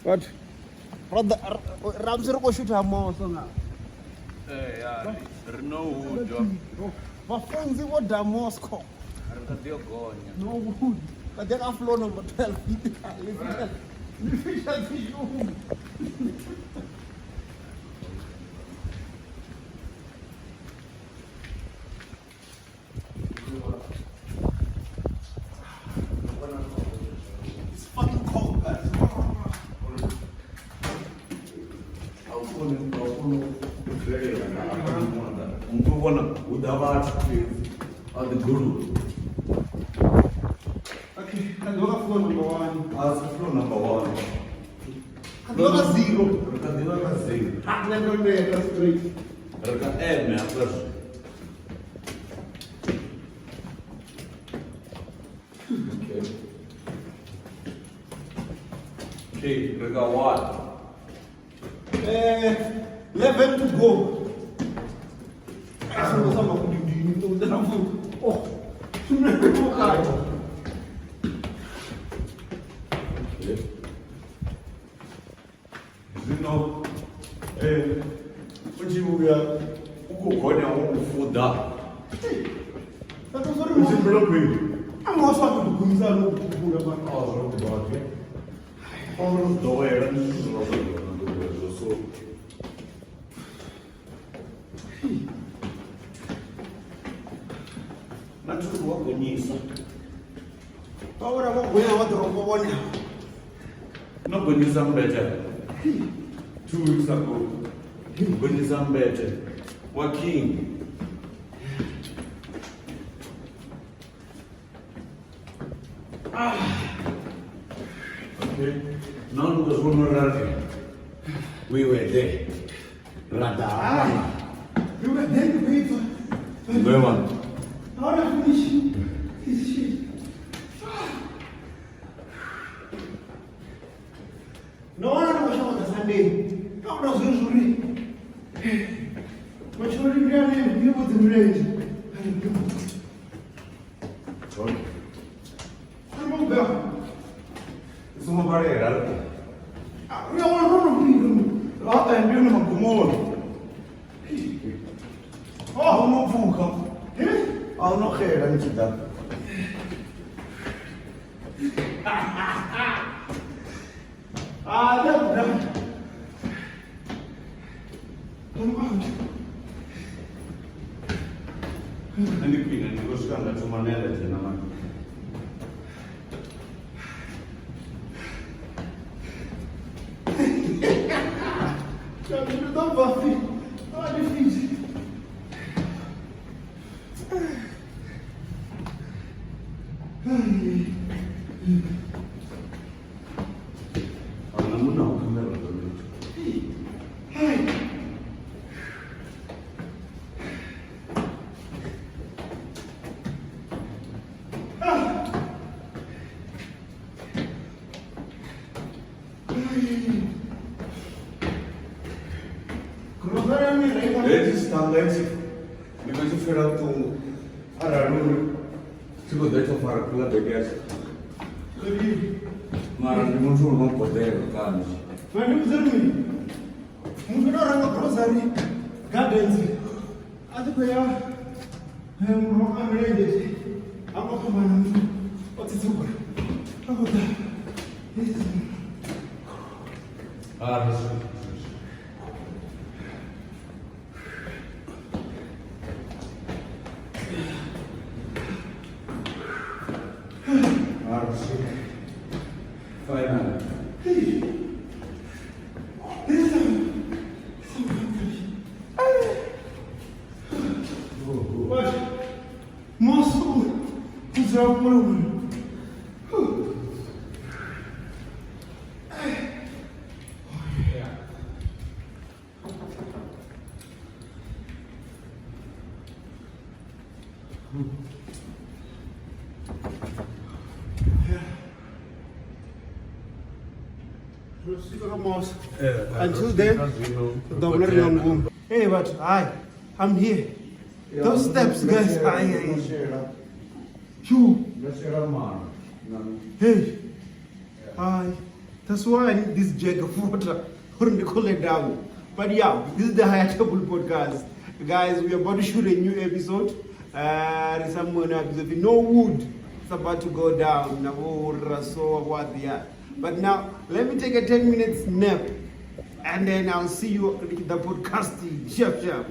But brother, Ramsey go shoot her more so now. Eh, yeah, no job. Mafunzi wo da Moscow. No wood. But then I flow number 12. It's fucking cold, guys. The guru. Okay, can you have floor number 1? As floor number 1. Can you have 0? Reka 0. I'm never there, that's great. Reka M first. Okay. Okay, reka 1. 11 to go. Oh, Zino, uchibuya ukugonya ukufuda. Uchibulokwe. Angoswa kudukumisa lokukula bana. Bakhe. Ono doera so. Natuku wakonyisa. Ahora voy a wadrombo wona. Nogonyisa mbete. 2 weeks ago. Gonyisa mbete. Waking. Okay. Now look at one we were there. Radha. You were there to pay for. Where one? Ahora finish this shit. No one knows what Sunday. How does this read? But you really deal with the range. Sorry. I'm not there. Sono barriera. We are all running. Lá tá indo no Gumolo. Oh, não fuga. Ah, não quero antes da. Ah, não. Nanti pindah nih, gue suka nggak cuma nelet ya namanya. Já me dá buff. Ah, difícil. Namun nak kamera dulu. Eles também se depois de feira tu araru tipo deixa fora pela begueira. Mas não sou não poder cara. Mas não precisa me. Não quero arrancar grocery. Gardens. Até que eu não vou me render. Amo como não. Pode ser super. Agora. Ah, isso. Final. Moço, o céu por Until then, don't let it go. Hey, but I'm here. Those steps, guys. You. Hey. That's why I need this jug of water for me to cool it down. But yeah, this is the Higher Table Podcast. Guys, we're about to shoot a new episode. There's no wood. It's about to go down. But now, let me take a 10 minutes nap. And then I'll see you in the podcasting. Chef.